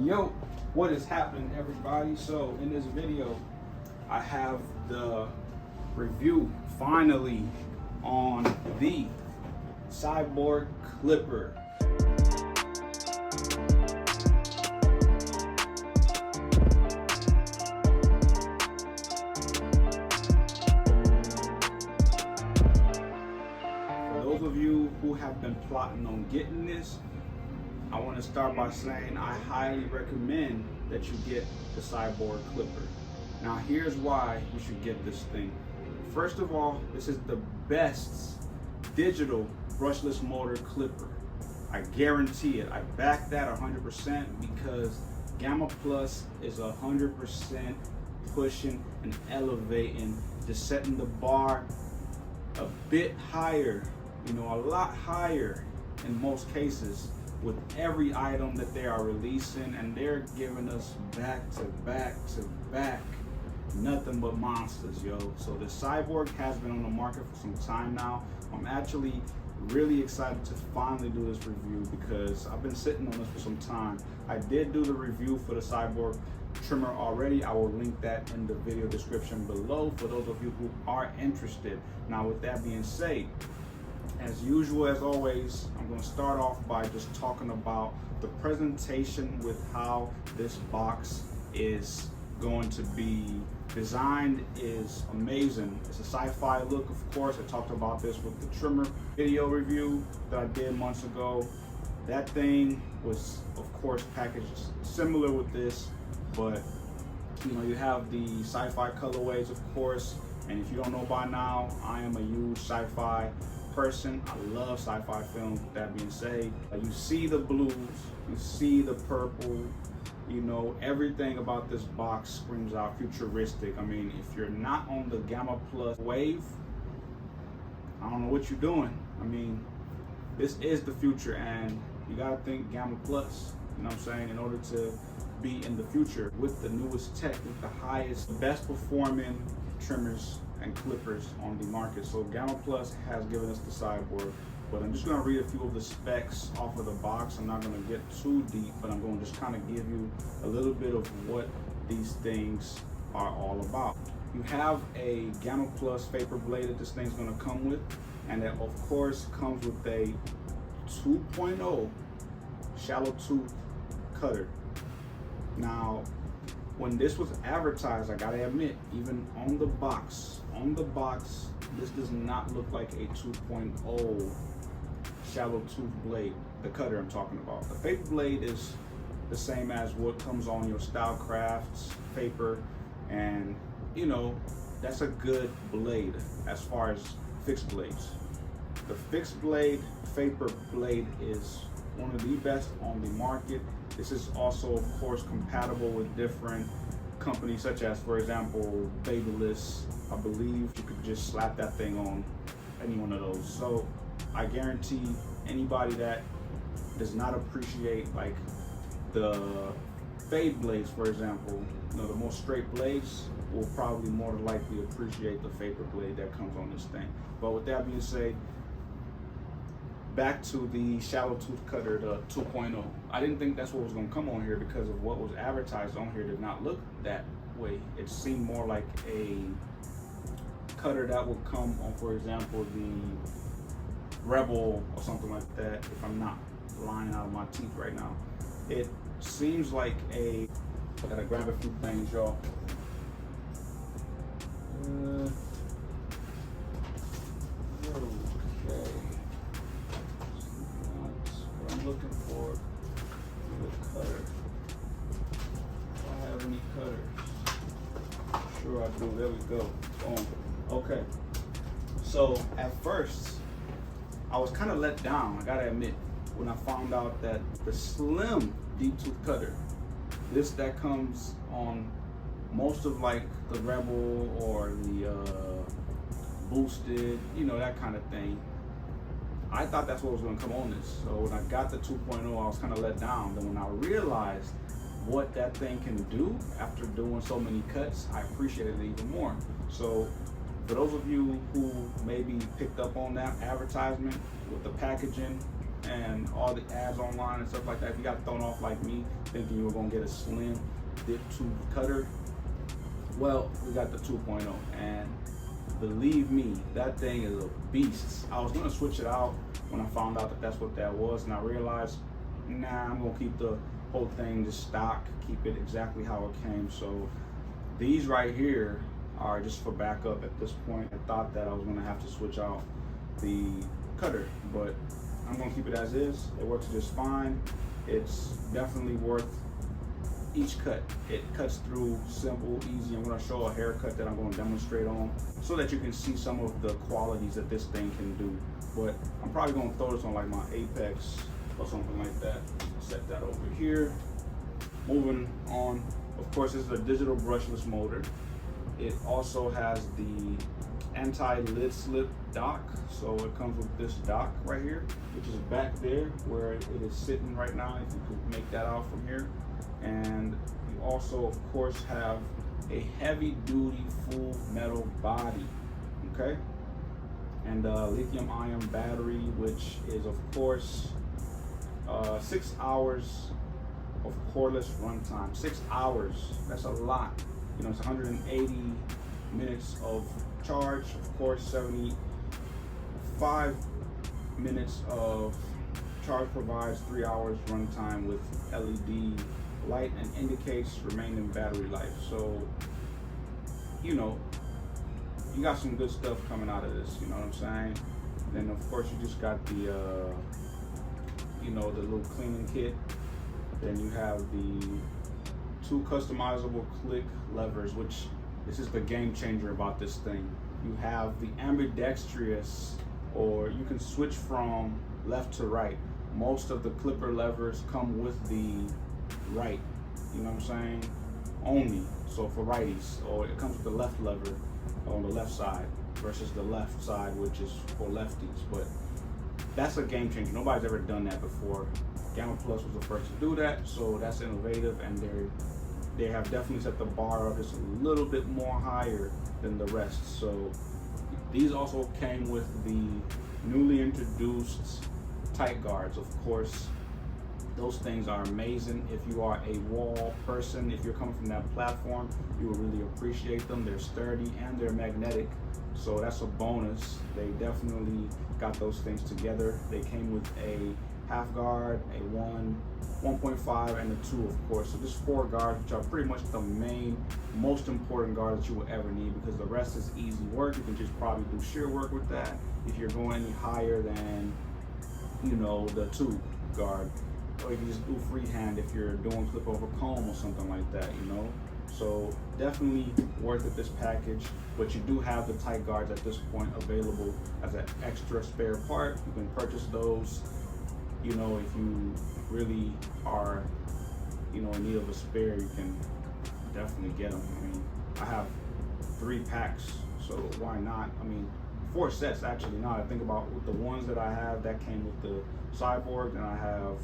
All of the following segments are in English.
Yo, what is happening, everybody? So in this video I have the review finally on the Cyborg clipper. For those of you who have been plotting on getting this, I want to start by saying I highly recommend that you get the Cyborg clipper. Now here's why you should get this thing. First of all, this is the best digital brushless motor clipper. I guarantee it. I back that 100% because Gamma Plus is 100% pushing and elevating, just setting the bar a bit higher, a lot higher in most cases, with every item that they are releasing, and they're giving us back to back to back nothing but monsters, yo. So the Cyborg has been on the market for some time now. I'm actually really excited to finally do this review because I've been sitting on this for some time. I did do the review for the Cyborg trimmer already. I will link that in the video description below for those of you who are interested. Now with that being said, as usual, as always, I'm going to start off by just talking about the presentation with how this box is going to be designed. Is amazing. It's a sci-fi look, of course. I talked about this with the trimmer video review that I did months ago. That thing was, of course, packaged similar with this, but you have the sci-fi colorways, of course. And if you don't know by now, I am a huge sci-fi person. I love sci-fi films. With that being said, you see the blues, you see the purple, everything about this box screams out futuristic. I mean, if you're not on the Gamma Plus wave, I don't know what you're doing. I mean, this is the future, and you gotta think Gamma Plus, in order to be in the future with the newest tech, with the highest, best performing trimmers and clippers on the market. So Gamma Plus has given us the Cyborg, but I'm just going to read a few of the specs off of the box. I'm not going to get too deep, but I'm going to just kind of give you a little bit of what these things are all about. You have a Gamma Plus vapor blade that this thing's going to come with, and that of course comes with a 2.0 shallow tooth cutter. Now when this was advertised, I gotta admit, even on the box, this does not look like a 2.0 shallow tooth blade, the cutter I'm talking about. The vapor blade is the same as what comes on your Stylecraft vapor, and that's a good blade as far as fixed blades. The fixed blade vapor blade is one of the best on the market. This is also, of course, compatible with different companies, such as, for example, BRUSHLESS. I believe you could just slap that thing on any one of those. So I guarantee anybody that does not appreciate like the fade blades, for example, the more straight blades, will probably more than likely appreciate the vapor blade that comes on this thing. But with that being said, back to the shallow tooth cutter, the 2.0. I didn't think that's what was going to come on here because of what was advertised on here did not look that way. It seemed more like a cutter that would come on, for example, the Rebel or something like that, if I'm not lying out of my teeth right now. It seems like I gotta grab a few things, y'all. Looking for the cutter. Do I have any cutters? Sure I do. There we go. Boom. Okay. So at first, I was kind of let down, I gotta admit, when I found out that the slim deep tooth cutter, that comes on most of like the Rebel or the boosted, that kind of thing. I thought that's what was going to come on this. So when I got the 2.0, I was kind of let down. Then when I realized what that thing can do after doing so many cuts, I appreciated it even more. So for those of you who maybe picked up on that advertisement with the packaging, and all the ads online and stuff like that, if you got thrown off like me, thinking you were gonna get a slim dip tube cutter, well, we got the 2.0, and believe me, that thing is a beast. I was gonna switch it out when I found out that that's what that was, and I realized, nah, I'm gonna keep the whole thing just stock, keep it exactly how it came. So these right here are just for backup at this point. I thought that I was gonna have to switch out the cutter, but I'm gonna keep it as is. It works just fine. It's definitely worth each cut. It cuts through simple, easy. I'm gonna show a haircut that I'm gonna demonstrate on so that you can see some of the qualities that this thing can do. But I'm probably gonna throw this on like my Apex or something like that. Set that over here. Moving on, of course, this is a digital brushless motor. It also has the anti-lid slip dock, so it comes with this dock right here, which is back there where it is sitting right now, if you could make that out from here. And you also, of course, have a heavy-duty full metal body, okay? And lithium-ion battery, which is, of course, 6 hours of cordless runtime. 6 hours, that's a lot. You know, it's 180 minutes of charge, of course, 75 minutes of charge provides 3 hours runtime with LED light and indicates remaining battery life. So, you know, you got some good stuff coming out of this, you know what I'm saying? Then of course you just got the, you know, the little cleaning kit. Then you have the 2 customizable click levers, which this is the game changer about this thing. You have the ambidextrous, or you can switch from left to right. Most of the clipper levers come with the right, you know what I'm saying, only. So for righties, or it comes with the left lever on the left side versus the left side, which is for lefties. But that's a game changer. Nobody's ever done that before. Gamma Plus was the first to do that, so that's innovative, and they have definitely set the bar up just a little bit more higher than the rest. So these also came with the newly introduced tight guards. Of course, those things are amazing. If you are a wall person, if you're coming from that platform, you will really appreciate them. They're sturdy and they're magnetic, so that's a bonus. They definitely got those things together. They came with a half guard, a 1.5, and a 2, of course. So just 4 guards, which are pretty much the main, most important guard that you will ever need, because the rest is easy work. You can just probably do shear work with that if you're going any higher than, you know, the 2 guard. Or you can just do freehand if you're doing clip over comb or something like that, you know. So definitely worth it, this package. But you do have the tight guards at this point available as an extra spare part. You can purchase those, you know, if you really are, you know, in need of a spare, you can definitely get them. I mean, I have 3 packs, so why not? I mean, 4 sets actually. Now I think about with the ones that I have that came with the Cyborg, and I have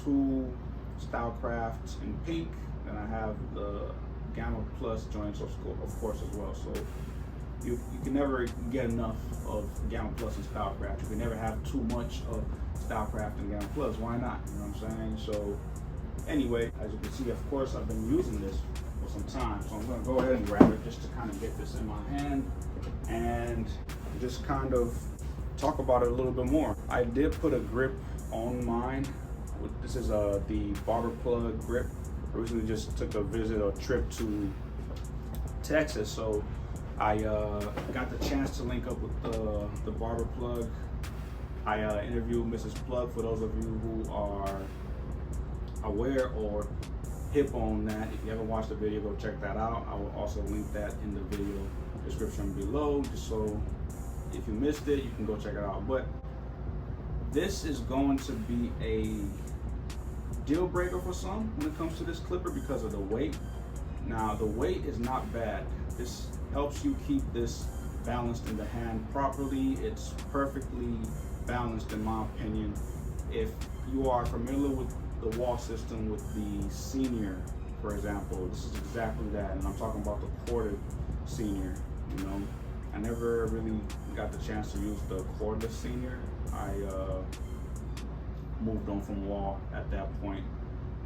2 Stylecraft in pink, and I have the Gamma Plus joints, of course, as well. So you can never get enough of Gamma Plus and Stylecraft. You can never have too much of Stylecraft and Gamma Plus. Why not? You know what I'm saying? So anyway, as you can see, of course, I've been using this for some time, so I'm gonna go ahead and grab it just to kind of get this in my hand and just kind of talk about it a little bit more. I did put a grip on mine. This is the barber plug grip. I recently just took a visit or trip to Texas, so I got the chance to link up with the barber plug. I interviewed Mrs. Plug, for those of you who are aware or hip on that. If you haven't watched the video, go check that out. I will also link that in the video description below, just so if you missed it, you can go check it out. But this is going to be a deal breaker for some when it comes to this clipper because of the weight. Now, the weight is not bad. This helps you keep this balanced in the hand properly. It's perfectly balanced in my opinion. If you are familiar with the wall system with the Senior, for example, this is exactly that, and I'm talking about the corded Senior. You know, I never really got the chance to use the cordless Senior. moved on from wall at that point.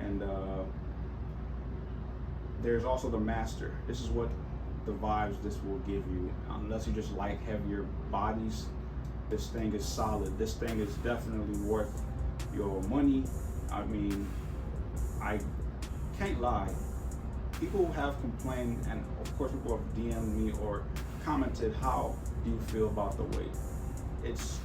And there's also the master. This is what the vibes this will give you. Unless you just like heavier bodies, this thing is solid. This thing is definitely worth your money. I mean, I can't lie. People have complained, and of course people have DM'd me or commented, how do you feel about the weight? It's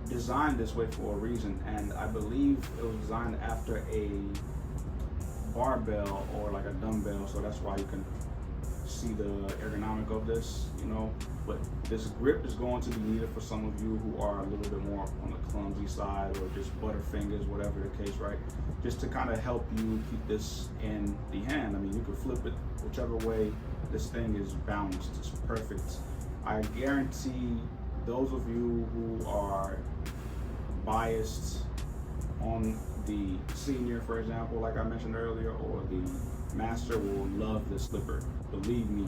designed this way for a reason, and I believe it was designed after a barbell or like a dumbbell, so that's why you can see the ergonomic of this, you know. But this grip is going to be needed for some of you who are a little bit more on the clumsy side, or just butterfingers, whatever the case, right? Just to kind of help you keep this in the hand. I mean, you can flip it whichever way. This thing is balanced, it's perfect. I guarantee those of you who are biased on the senior, for example, like I mentioned earlier, or the master, will love this slipper. Believe me,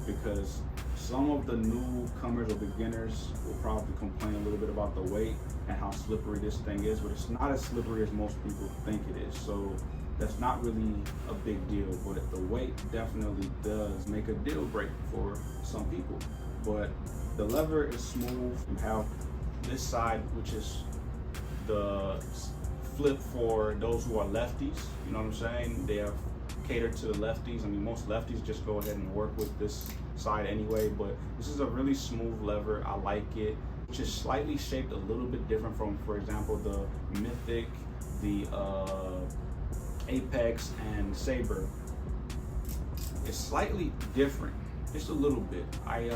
because some of the newcomers or beginners will probably complain a little bit about the weight and how slippery this thing is, but it's not as slippery as most people think it is. So that's not really a big deal, but the weight definitely does make a deal breaker for some people. But the lever is smooth. You have this side, which is the flip for those who are lefties. You know what I'm saying? They have catered to the lefties. I mean, most lefties just go ahead and work with this side anyway, but this is a really smooth lever. I like it. It's just slightly shaped a little bit different from, for example, the Mythic, the Apex, and Saber. It's slightly different, just a little bit. I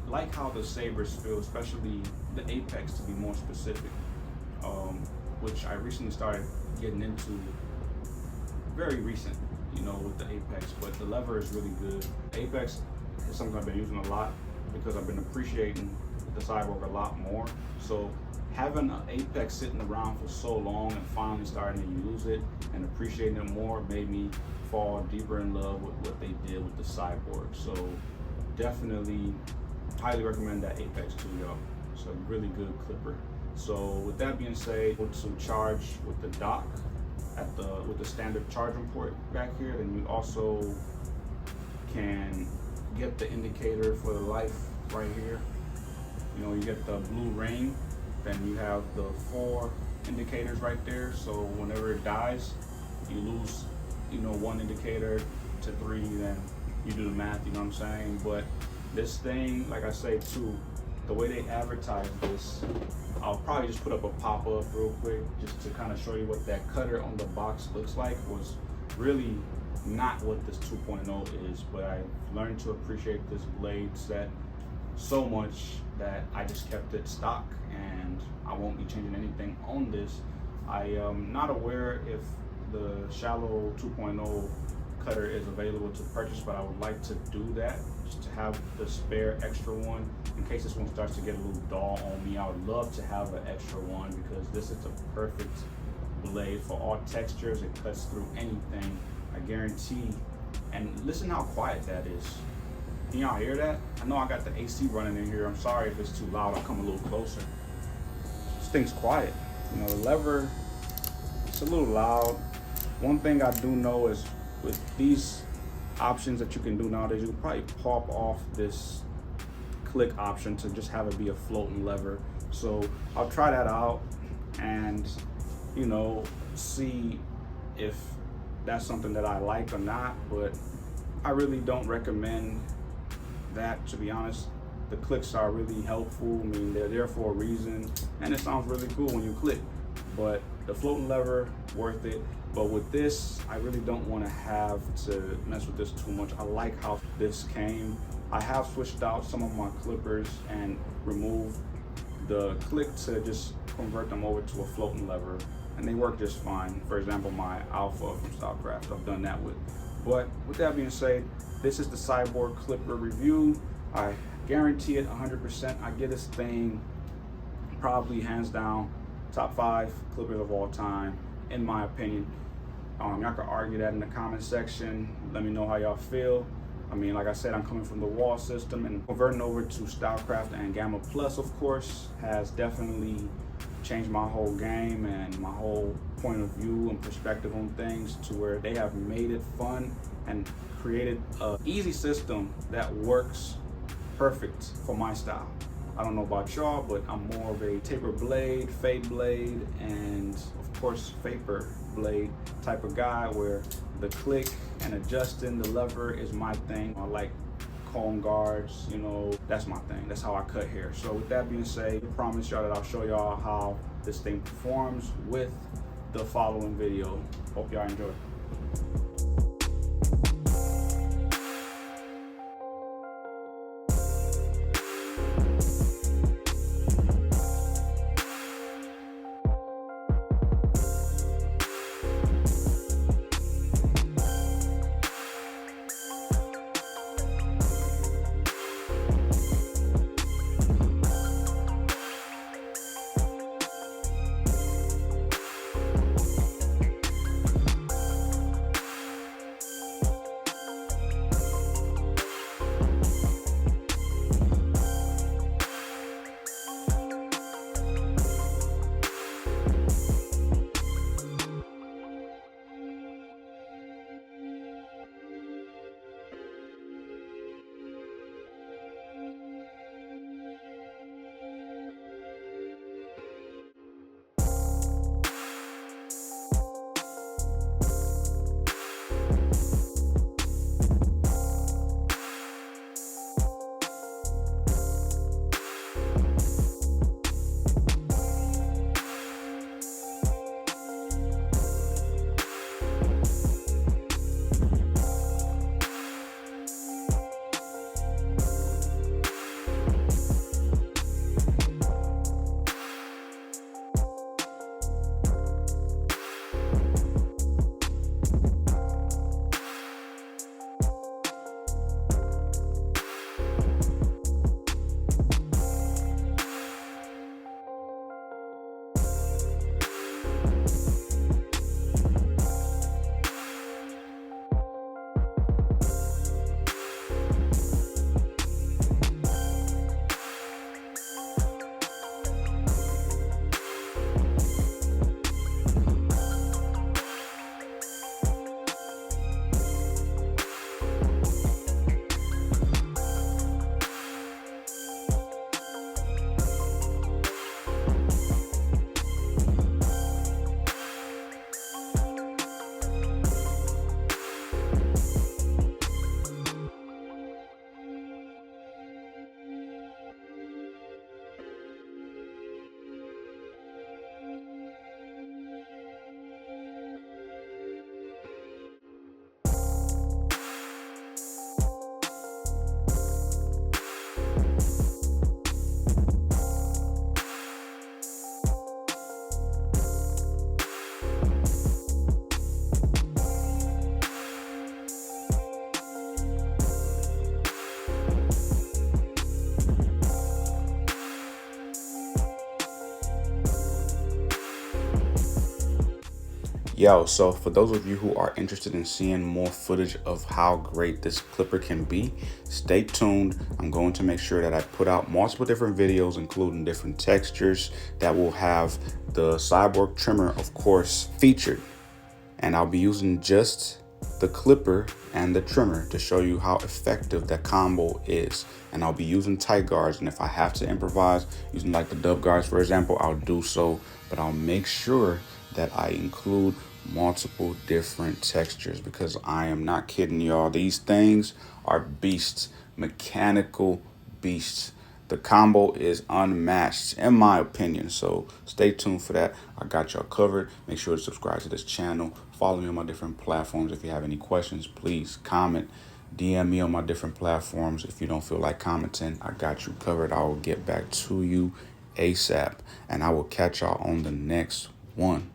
like how the Sabers feel, especially the Apex to be more specific, which I recently started getting into, very recent, you know, with the Apex, but the lever is really good. Apex is something I've been using a lot because I've been appreciating the Cyborg a lot more. So having an Apex sitting around for so long and finally starting to use it and appreciating it more made me fall deeper in love with what they did with the Cyborg. So definitely highly recommend that Apex to y'all. It's a really good clipper. So with that being said, to charge with the dock with the standard charging port back here, then you also can get the indicator for the life right here. You know, you get the blue ring, then you have the 4 indicators right there. So whenever it dies, you lose, you know, 1 indicator to 3, then you do the math, you know what I'm saying? But this thing, like I say too, the way they advertise this, I'll probably just put up a pop-up real quick just to kind of show you what that cutter on the box looks like. Was really not what this 2.0 is, but I learned to appreciate this blade set so much that I just kept it stock, and I won't be changing anything on this. I am not aware if the shallow 2.0 cutter is available to purchase, but I would like to do that just to have the spare extra one in case this one starts to get a little dull on me. I would love to have an extra one because this is a perfect blade for all textures. It cuts through anything, I guarantee. And listen how quiet that is. Can y'all hear that? I know I got the AC running in here. I'm sorry if it's too loud. I'll come a little closer. This thing's quiet. You know, the lever, it's a little loud. One thing I do know is with these options that you can do nowadays, you can probably pop off this click option to just have it be a floating lever. So I'll try that out and, you know, see if that's something that I like or not, but I really don't recommend that, to be honest. The clicks are really helpful. I mean, they're there for a reason, and it sounds really cool when you click, but the floating lever, worth it. But with this, I really don't want to have to mess with this too much. I like how this came. I have switched out some of my clippers and removed the click to just convert them over to a floating lever, and they work just fine. For example, my Alpha from Stylecraft, I've done that with. But with that being said, this is the Cyborg clipper review. I guarantee it 100%. I get this thing probably hands down top 5 clippers of all time, in my opinion. Y'all can argue that in the comment section. Let me know how y'all feel. I mean, like I said, I'm coming from the wall system, and converting over to Stylecraft and Gamma Plus, of course, has definitely changed my whole game and my whole point of view and perspective on things, to where they have made it fun and created an easy system that works perfect for my style. I don't know about y'all, but I'm more of a taper blade, fade blade, and of course vapor blade type of guy, where the click and adjusting the lever is my thing. I like comb guards, you know, that's my thing. That's how I cut hair. So with that being said, I promise y'all that I'll show y'all how this thing performs with the following video. Hope y'all enjoy. Yo, so for those of you who are interested in seeing more footage of how great this clipper can be, stay tuned. I'm going to make sure that I put out multiple different videos, including different textures, that will have the Cyborg trimmer, of course, featured. And I'll be using just the clipper and the trimmer to show you how effective that combo is. And I'll be using tight guards, and if I have to improvise using like the dub guards, for example, I'll do so, but I'll make sure that I include multiple different textures, because I am not kidding y'all. These things are beasts, mechanical beasts. The combo is unmatched in my opinion, so stay tuned for that. I got y'all covered. Make sure to subscribe to this channel. Follow me on my different platforms. If you have any questions, please comment. DM me on my different platforms. If you don't feel like commenting, I got you covered. I will get back to you ASAP, and I will catch y'all on the next one.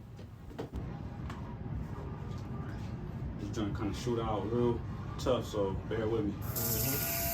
This joint kind of shoot out real tough, so bear with me.